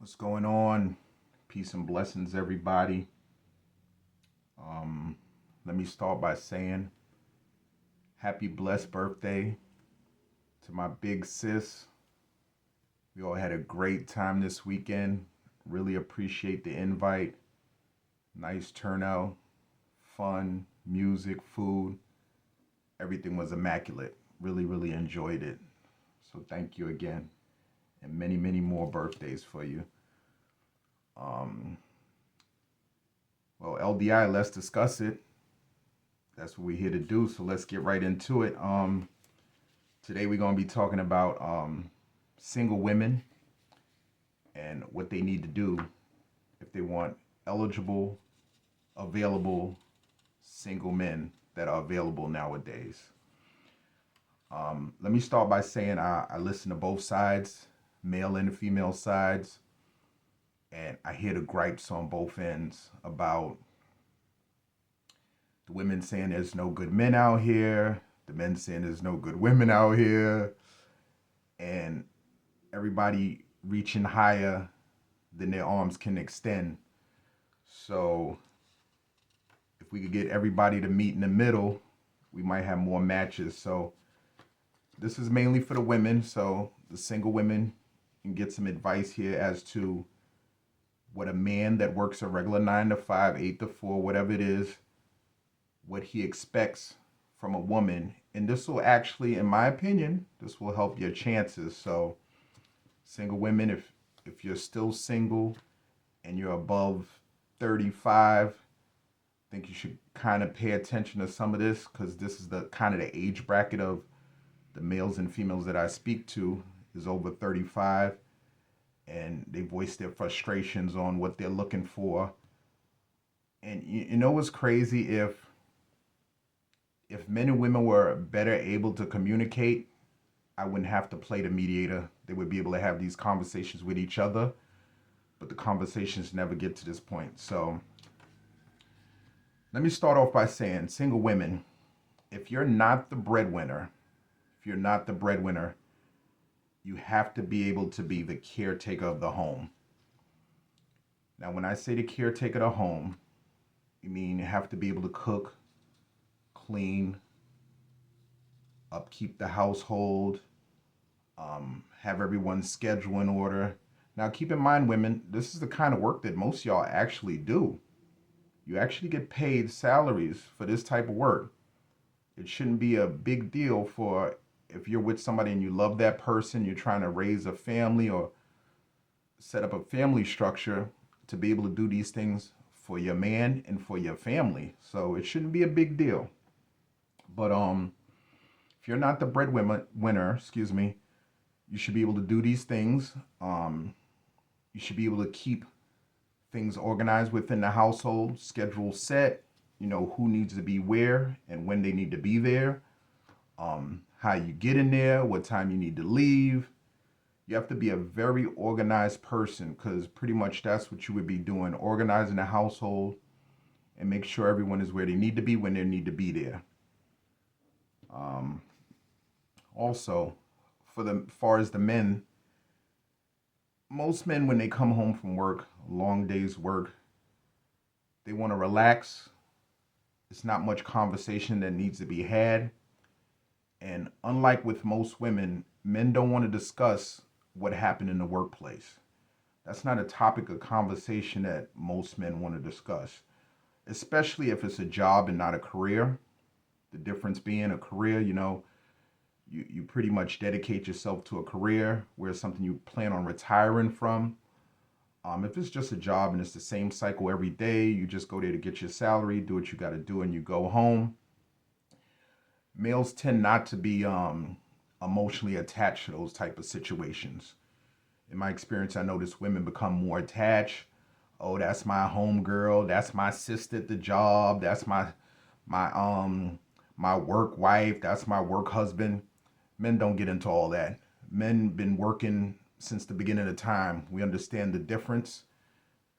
What's going on? Peace and blessings, everybody. Let me start by saying happy blessed birthday to my big sis. We all had a great time this weekend. Really appreciate the invite. Nice turnout, fun, music, food. Everything was immaculate. Really enjoyed it. So thank you again. And many more birthdays for you. Um, well, LDI, let's discuss it. That's what we're here to do. So let's get right into it. Today we're gonna be talking about single women and what they need to do if they want eligible, available single men that are available nowadays. Let me start by saying I listen to both sides, male and female sides, and I hear the gripes on both ends about the women saying there's no good men out here, the men saying there's no good women out here, and everybody reaching higher than their arms can extend. So if we could get everybody to meet in the middle, we might have more matches. So this is mainly for the women. So the single women can get some advice here as to what a man that works a regular 9 to 5, 8 to 4, whatever it is, what he expects from a woman. And this will actually, in my opinion, this will help your chances. So single women, if you're still single and you're above 35, I think you should kind of pay attention to some of this, because this is the kind of the age bracket of the males and females that I speak to is over 35, and they voice their frustrations on what they're looking for. And you know what's crazy? If men and women were better able to communicate, I wouldn't have to play the mediator. They would be able to have these conversations with each other, but the conversations never get to this point. So let me start off by saying, single women, if you're not the breadwinner, if you're not the breadwinner, you have to be able to be the caretaker of the home. Now, when I say the caretaker of the home, I mean you have to be able to cook, clean, upkeep the household, have everyone's schedule in order. Now, keep in mind, women, this is the kind of work that most of y'all actually do. You actually get paid salaries for this type of work. It shouldn't be a big deal for if you're with somebody and you love that person, you're trying to raise a family or set up a family structure, to be able to do these things for your man and for your family. So it shouldn't be a big deal. But if you're not the breadwinner, excuse me, you should be able to do these things. You should be able to keep things organized within the household, schedule set, you know who needs to be where and when they need to be there, how you get in there, what time you need to leave. You have to be a very organized person, because pretty much that's what you would be doing, organizing the household and make sure everyone is where they need to be when they need to be there. Also, for the far as the men, most men when they come home from work, long day's work, they want to relax. It's not much conversation that needs to be had. And unlike with most women, men don't want to discuss what happened in the workplace. That's not a topic of conversation that most men want to discuss, especially if it's a job and not a career. The difference being a career, you pretty much dedicate yourself to a career, where it's something you plan on retiring from. If it's just a job and it's the same cycle every day, you just go there to get your salary, do what you got to do, and you go home. Males tend not to be emotionally attached to those type of situations. In my experience, I notice women become more attached. Oh, that's my home girl. That's my sister at the job. That's my my work wife. That's my work husband. Men don't get into all that. Men been working since the beginning of time. We understand the difference.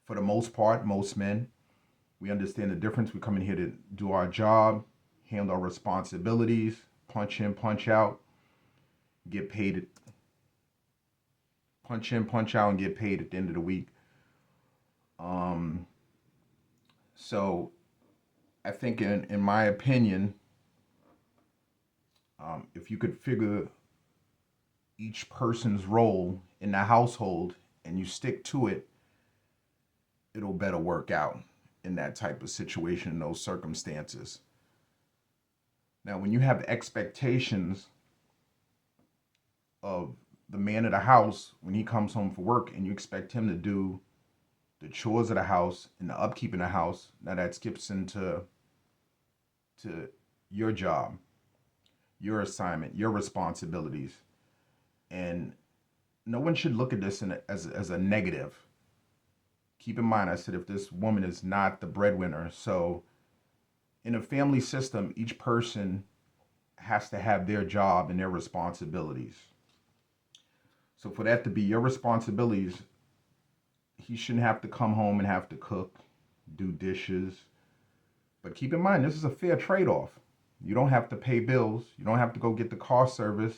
For the most part, most men, we understand the difference. We come in here to do our job, handle our responsibilities, punch in, punch out, get paid punch in, punch out, and get paid at the end of the week. So I think, in my opinion, if you could figure each person's role in the household and you stick to it, it'll better work out in that type of situation, in those circumstances. Now, when you have expectations of the man of the house when he comes home for work and you expect him to do the chores of the house and the upkeep in the house, now that skips into your job, your assignment, your responsibilities. And no one should look at this as a negative. Keep in mind, I said, if this woman is not the breadwinner, so in a family system, each person has to have their job and their responsibilities. So for that to be your responsibilities, he shouldn't have to come home and have to cook, do dishes. But keep in mind, this is a fair trade-off. You don't have to pay bills. You don't have to go get the car service.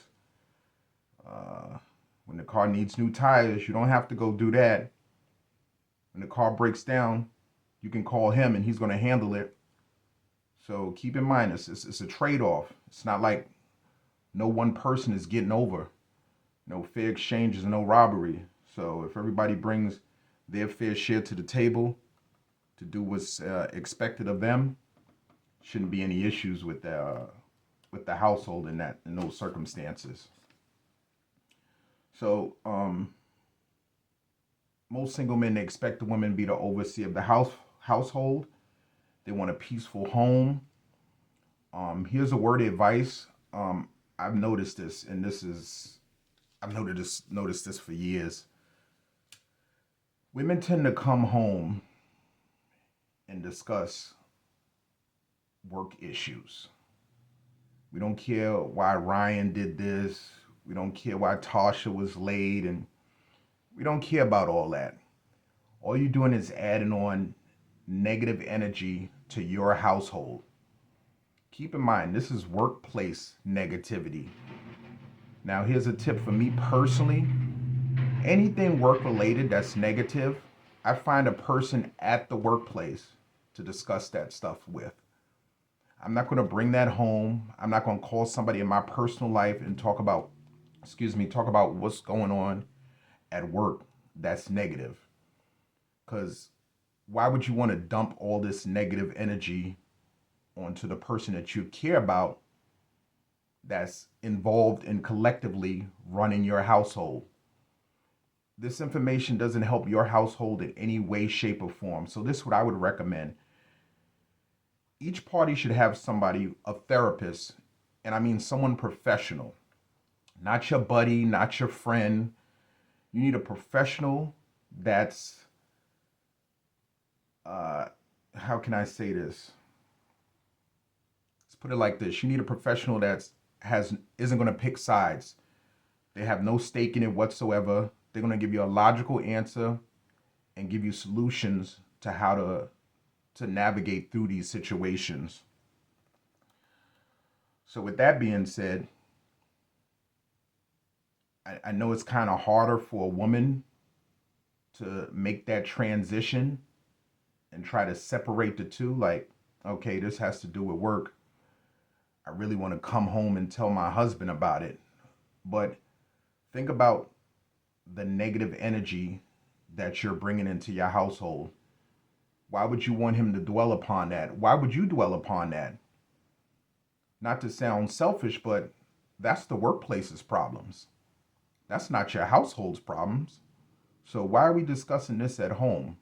When the car needs new tires, you don't have to go do that. When the car breaks down, you can call him and he's going to handle it. So keep in mind, it's a trade-off. It's not like no one person is getting over. No fair exchanges, no robbery. So if everybody brings their fair share to the table to do what's expected of them, shouldn't be any issues with the household in those circumstances. So most single men, they expect the woman to be the overseer of the household. They want a peaceful home. Here's a word of advice. I've noticed this, and I've noticed this for years. Women tend to come home and discuss work issues. We don't care why Ryan did this. We don't care why Tasha was late, and we don't care about all that. All you're doing is adding on negative energy to your household. Keep in mind, this is workplace negativity. Now, here's a tip for me personally. Anything work-related that's negative, I find a person at the workplace to discuss that stuff with. I'm not going to bring that home. I'm not going to call somebody in my personal life and talk about what's going on at work that's negative. Because why would you want to dump all this negative energy onto the person that you care about that's involved in collectively running your household? This information doesn't help your household in any way, shape, or form. So this is what I would recommend. Each party should have somebody, a therapist, and I mean someone professional. Not your buddy, not your friend. You need a professional that's, how can I say this? Let's put it like this. You need a professional isn't going to pick sides. They have no stake in it whatsoever. They're going to give you a logical answer and give you solutions to how to navigate through these situations. So with that being said, I know it's kind of harder for a woman to make that transition and try to separate the two. Like, okay, this has to do with work. I really want to come home and tell my husband about it. But think about the negative energy that you're bringing into your household. Why would you want him to dwell upon that? Why would you dwell upon that? Not to sound selfish, but that's the workplace's problems. That's not your household's problems. So why are we discussing this at home?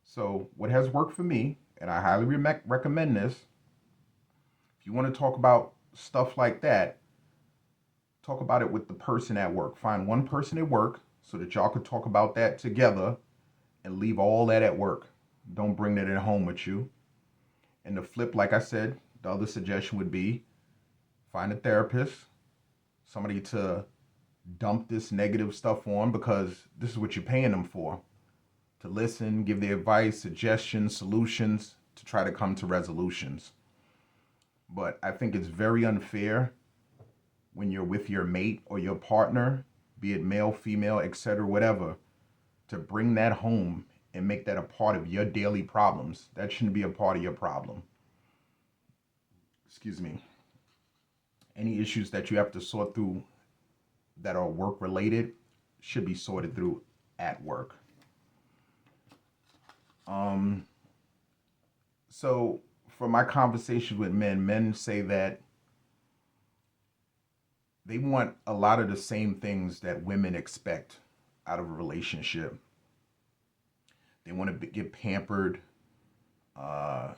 So what has worked for me, and I highly recommend this, if you want to talk about stuff like that, talk about it with the person at work. Find one person at work so that y'all could talk about that together and leave all that at work. Don't bring that at home with you. And the flip, like I said, the other suggestion would be find a therapist, somebody to dump this negative stuff on, because this is what you're paying them for. To listen, give their advice, suggestions, solutions, to try to come to resolutions. But I think it's very unfair when you're with your mate or your partner be it male, female, etc., whatever, to bring that home and make that a part of your daily problems. That shouldn't be a part of your problem. Excuse me. Any issues that you have to sort through that are work related should be sorted through at work. So for my conversations with men say that they want a lot of the same things that women expect out of a relationship. They want to get pampered. Uh,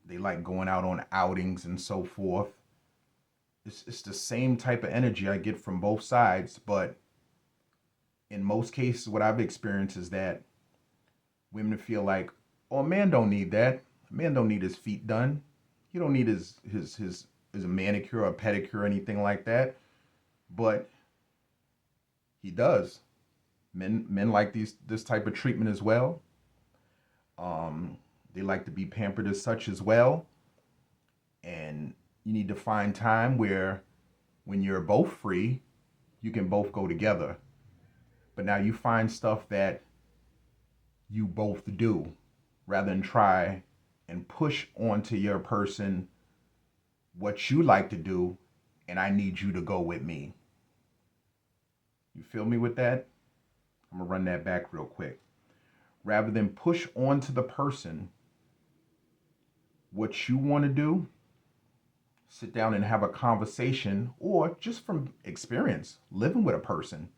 they like going out on outings and so forth. It's the same type of energy I get from both sides, but in most cases, what I've experienced is that women feel like, oh, a man don't need that. A man don't need his feet done. He don't need his a manicure or a pedicure or anything like that. But he does. Men like this type of treatment as well. They like to be pampered as such as well. And you need to find time where when you're both free, you can both go together. But now you find stuff that you both do rather than try and push onto your person what you like to do and I need you to go with me. You feel me with that? I'm going to run that back real quick. Rather than push onto the person what you want to do, sit down and have a conversation, or just from experience, living with a person.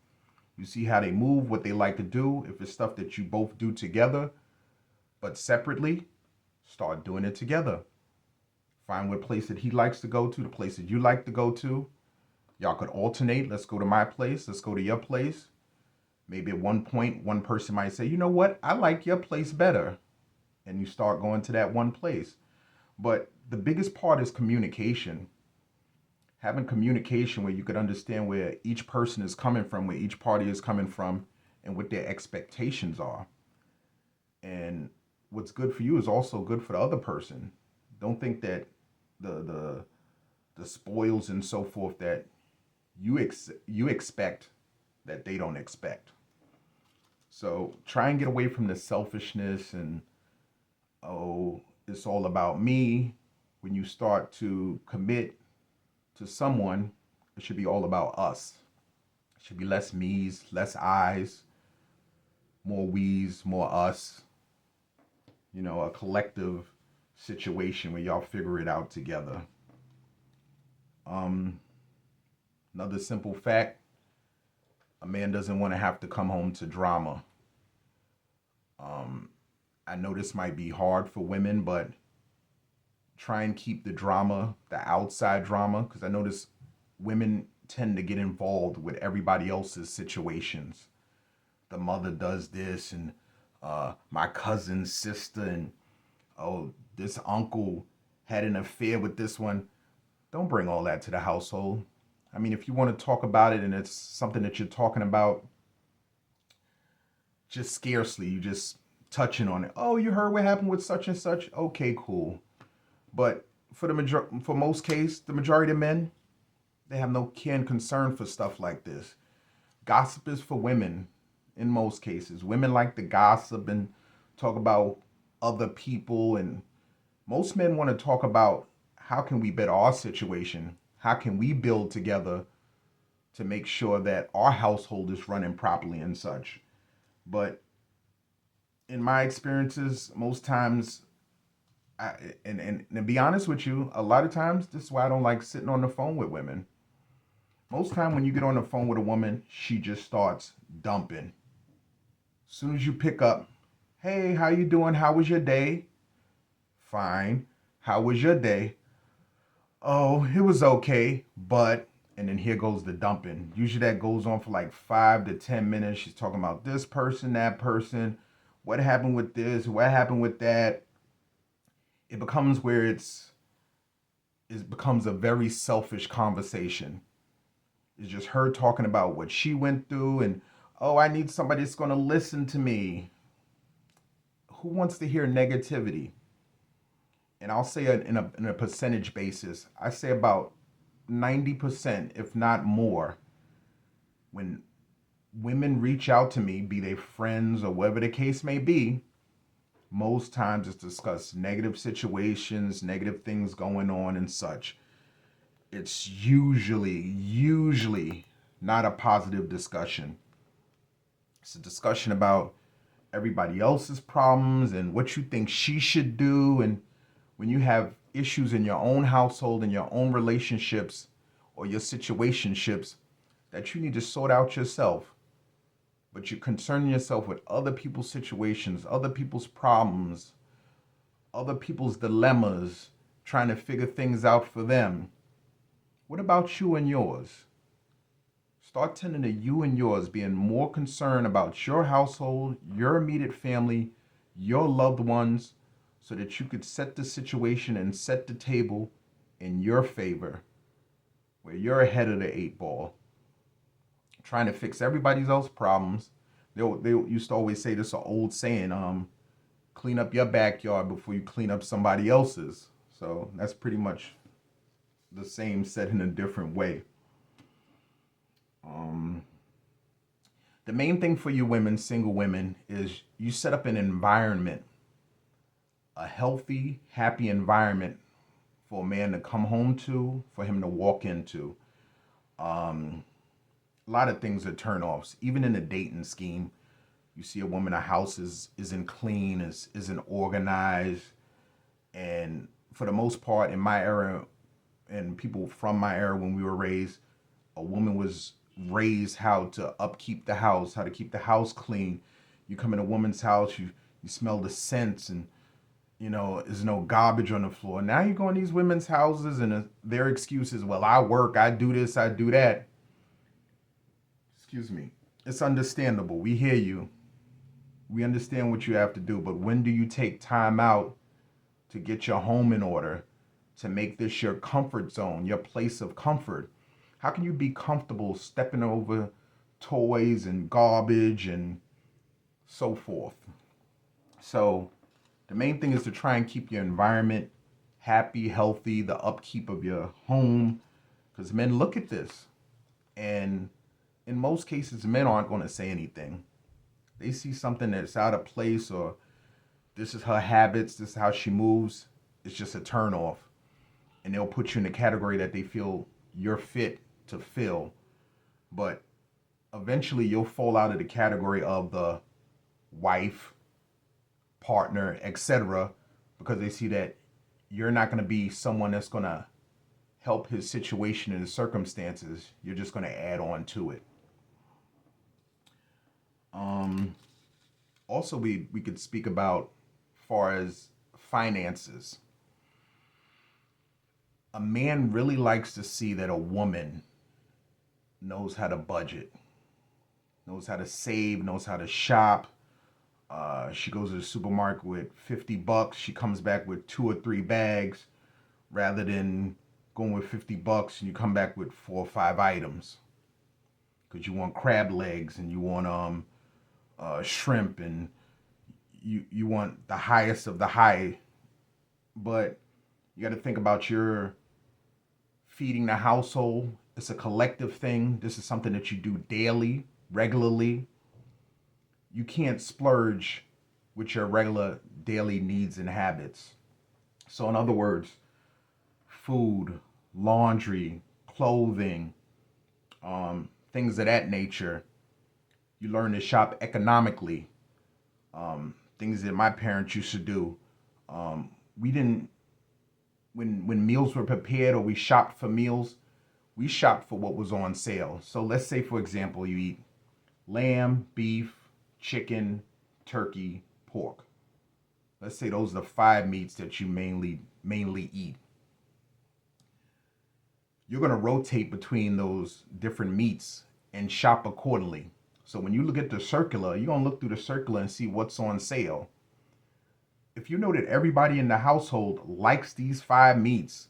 You see how they move, what they like to do. If it's stuff that you both do together, but separately, start doing it together. Find what place that he likes to go to, the place that you like to go to. Y'all could alternate. Let's go to my place. Let's go to your place. Maybe at one point, one person might say, you know what? I like your place better. And you start going to that one place. But the biggest part is communication. Having communication where you could understand where each person is coming from, where each party is coming from, and what their expectations are. And what's good for you is also good for the other person. Don't think that the spoils and so forth that you expect that they don't expect. So try and get away from the selfishness and, oh, it's all about me. When you start to commit to someone, it should be all about us. It should be less me's, less I's, more we's, more us. You know, a collective situation where y'all figure it out together. Another simple fact, a man doesn't want to have to come home to drama. I know this might be hard for women, but try and keep the drama, the outside drama, because I notice women tend to get involved with everybody else's situations. The mother does this, and my cousin's sister, and oh, this uncle had an affair with this one. Don't bring all that to the household. I mean, if you want to talk about it and it's something that you're talking about, just scarcely, you just touching on it. Oh, you heard what happened with such and such? Okay, cool. But for most case, the majority of men, they have no care and concern for stuff like this. Gossip is for women in most cases. Women like to gossip and talk about other people, and most men want to talk about how can we better our situation? How can we build together to make sure that our household is running properly and such? But in my experiences, most times, and to be honest with you, a lot of times, this is why I don't like sitting on the phone with women. Most time when you get on the phone with a woman, she just starts dumping. As soon as you pick up, hey, how you doing? How was your day? Fine. How was your day? Oh, it was okay, but, and then here goes the dumping. Usually that goes on for like 5 to 10 minutes. She's talking about this person, that person, what happened with this, what happened with that. It becomes where it becomes a very selfish conversation. It's just her talking about what she went through and, oh, I need somebody that's going to listen to me. Who wants to hear negativity? And I'll say it in a percentage basis. I say about 90%, if not more, when women reach out to me, be they friends or whatever the case may be, most times it's discuss negative situations, negative things going on and such. It's usually not a positive discussion. It's a discussion about everybody else's problems and what you think she should do. And when you have issues in your own household and your own relationships or your situationships that you need to sort out yourself, but you're concerning yourself with other people's situations, other people's problems, other people's dilemmas, trying to figure things out for them. What about you and yours? Start tending to you and yours, being more concerned about your household, your immediate family, your loved ones, so that you could set the situation and set the table in your favor, where you're ahead of the eight ball, trying to fix everybody else's problems. They used to always say this, an old saying, clean up your backyard before you clean up somebody else's. So that's pretty much the same said in a different way. The main thing for you women, single women, is you set up an environment, a healthy, happy environment for a man to come home to, for him to walk into. A lot of things are turnoffs. Even in a dating scheme, you see a woman, a house isn't clean, isn't organized. And for the most part, in my era, and people from my era when we were raised, a woman was raised how to upkeep the house, how to keep the house clean. You come in a woman's house, you smell the scents, and there's no garbage on the floor. Now you go in these women's houses and their excuses, well, I work, I do this, I do that. Excuse me. It's understandable. We hear you. We understand what you have to do, but when do you take time out to get your home in order, to make this your comfort zone, your place of comfort? How can you be comfortable stepping over toys and garbage and so forth? So the main thing is to try and keep your environment happy, healthy, the upkeep of your home, because men look at this, and in most cases, men aren't going to say anything. They see something that's out of place, or this is her habits, this is how she moves. It's just a turn off. And they'll put you in the category that they feel you're fit to fill. But eventually you'll fall out of the category of the wife, partner, etc., because they see that you're not going to be someone that's going to help his situation and his circumstances. You're just going to add on to it. Also, we could speak about far as finances. A man really likes to see that a woman knows how to budget, knows how to save, knows how to shop. She goes to the supermarket with $50. She comes back with 2 or 3 bags, rather than going with $50 and you come back with 4 or 5 items. Because you want crab legs and you want shrimp, and you want the highest of the high. But you got to think about your feeding the household. It's a collective thing. This is something that you do daily, regularly. You can't splurge with your regular daily needs and habits. So in other words, food, laundry, clothing, things of that nature, you learn to shop economically. Things that my parents used to do. We didn't, when meals were prepared or we shopped for meals, we shopped for what was on sale. So let's say, for example, you eat lamb, beef, chicken, turkey, pork. Let's say those are the 5 meats that you mainly eat. You're going to rotate between those different meats and shop accordingly. So when you look at the circular, you're going to look through the circular and see what's on sale. If you know that everybody in the household likes these 5 meats,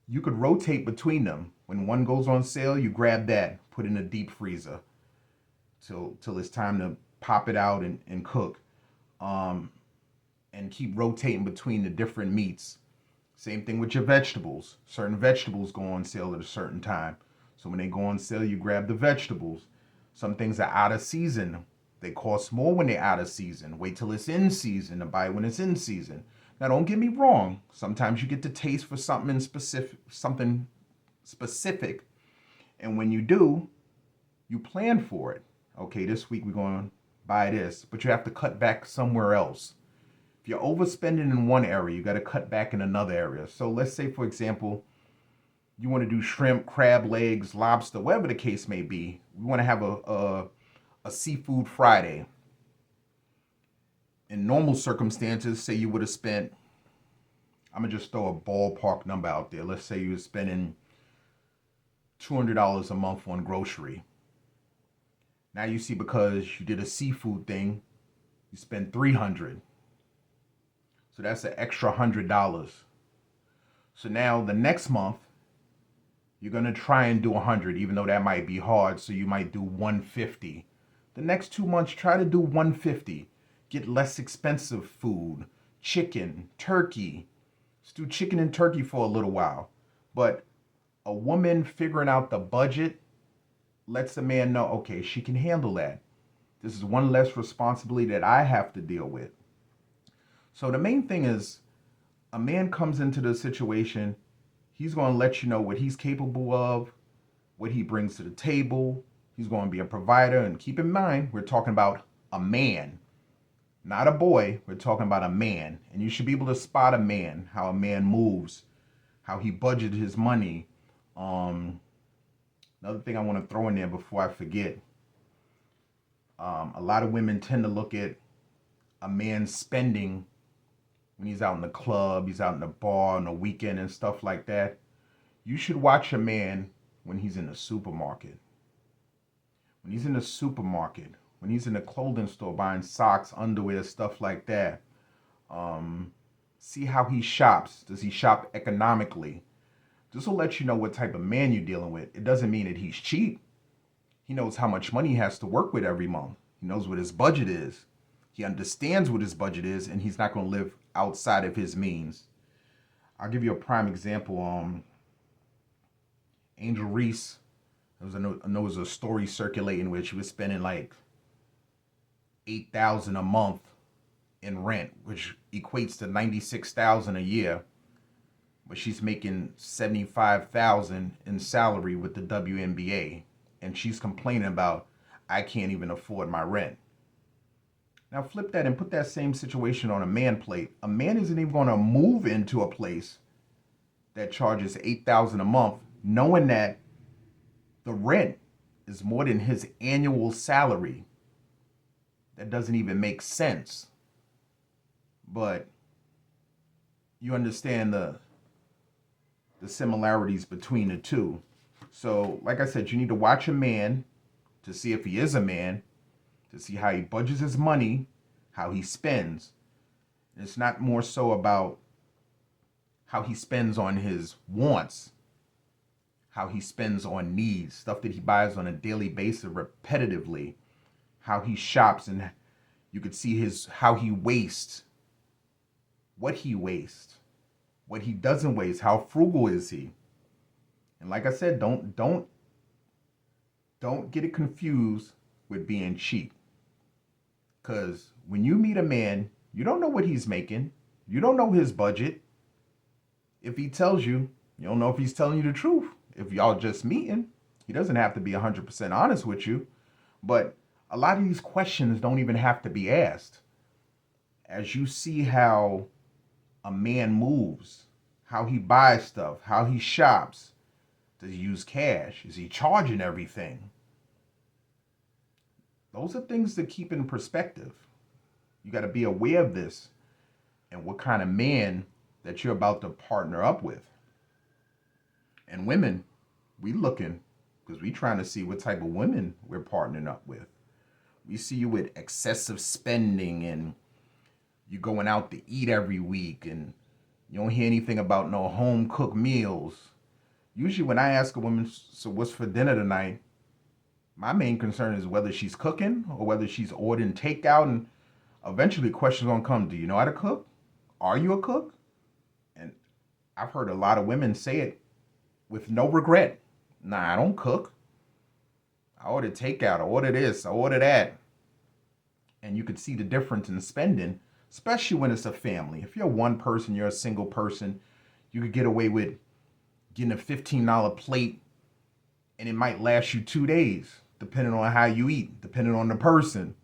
you could rotate between them. When one goes on sale, you grab that, put it in a deep freezer till it's time to pop it out and cook. And keep rotating between the different meats. Same thing with your vegetables. Certain vegetables go on sale at a certain time. So when they go on sale, you grab the vegetables. Some things are out of season. They cost more when they're out of season. Wait till it's in season to buy when it's in season. Now, don't get me wrong. Sometimes you get the taste for something specific, and when you do, you plan for it. Okay, this week we're going to buy this, but you have to cut back somewhere else. If you're overspending in one area, you got to cut back in another area. So let's say, for example, you want to do shrimp, crab legs, lobster, whatever the case may be. We want to have a seafood Friday. In normal circumstances, say you would have spent, I'm going to just throw a ballpark number out there. Let's say you were spending $200 a month on grocery. Now you see, because you did a seafood thing, you spend $300. So that's an extra $100. So now the next month, you're going to try and do 100, even though that might be hard. So you might do 150. The next 2 months, try to do 150. Get less expensive food, chicken, turkey. Let's do chicken and turkey for a little while. But a woman figuring out the budget lets the man know, okay, she can handle that. This is one less responsibility that I have to deal with. So the main thing is, a man comes into the situation, he's going to let you know what he's capable of, what he brings to the table. He's going to be a provider. And keep in mind, we're talking about a man, not a boy. We're talking about a man. And you should be able to spot a man, how a man moves, how he budgeted his money. Another thing I want to throw in there before I forget. A lot of women tend to look at a man's spending when he's out in the club, he's out in the bar on the weekend and stuff like that. You should watch a man when he's in the supermarket. When he's in the supermarket, when he's in the clothing store buying socks, underwear, stuff like that. See how he shops. Does he shop economically? This will let you know what type of man you're dealing with. It doesn't mean that he's cheap. He knows how much money he has to work with every month. He knows what his budget is. He understands what his budget is, and he's not going to live outside of his means. I'll give you a prime example. Angel Reese, I know there's a story circulating where she was spending like $8,000 a month in rent, which equates to $96,000 a year. But she's making $75,000 in salary with the WNBA, and she's complaining about, I can't even afford my rent. Now flip that and put that same situation on a man plate. A man isn't even going to move into a place that charges $8,000 a month, knowing that the rent is more than his annual salary. That doesn't even make sense. But you understand the similarities between the two. So, like I said, you need to watch a man to see if he is a man, to see how he budgets his money, how he spends. And it's not more so about how he spends on his wants, how he spends on needs, stuff that he buys on a daily basis repetitively, how he shops, and you could see how he wastes, what he wastes, what he doesn't waste, how frugal is he. And like I said, don't get it confused with being cheap. Because when you meet a man, you don't know what he's making. You don't know his budget. If he tells you, you don't know if he's telling you the truth. If y'all just meeting, he doesn't have to be 100% honest with you. But a lot of these questions don't even have to be asked. As you see how a man moves, how he buys stuff, how he shops, does he use cash? Is he charging everything? Those are things to keep in perspective. You got to be aware of this and what kind of man that you're about to partner up with. And women, we looking because we trying to see what type of women we're partnering up with. We see you with excessive spending and you going out to eat every week and you don't hear anything about no home cooked meals. Usually when I ask a woman, so what's for dinner tonight? My main concern is whether she's cooking or whether she's ordering takeout, and eventually questions gonna come, do you know how to cook? Are you a cook? And I've heard a lot of women say it with no regret. Nah, I don't cook. I order takeout, I order this, I order that. And you could see the difference in spending, especially when it's a family. If you're one person, you're a single person, you could get away with getting a $15 plate and it might last you 2 days, depending on how you eat, depending on the person.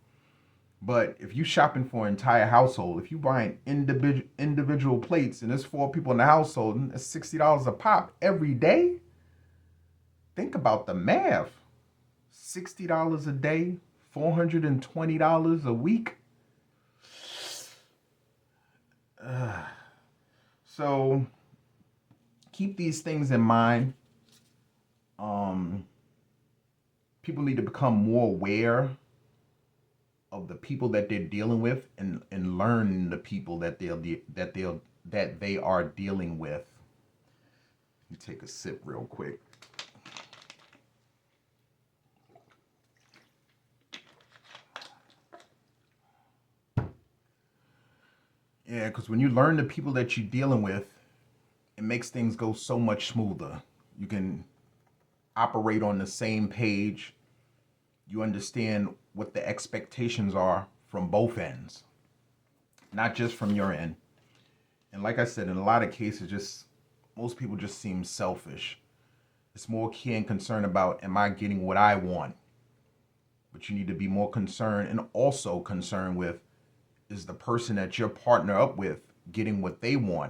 But if you shopping for an entire household, if you buying individual plates and there's 4 people in the household and it's $60 a pop every day, think about the math. $60 a day, $420 a week. So keep these things in mind. People need to become more aware of the people that they're dealing with and learn the people that they are dealing with. Let me take a sip real quick. Yeah, because when you learn the people that you're dealing with, it makes things go so much smoother. You can operate on the same page. You understand what the expectations are from both ends, not just from your end. And like I said, in a lot of cases, just most people just seem selfish. It's more key and concerned about, am I getting what I want? But you need to be more concerned and also concerned with, is the person that you're partner up with getting what they want?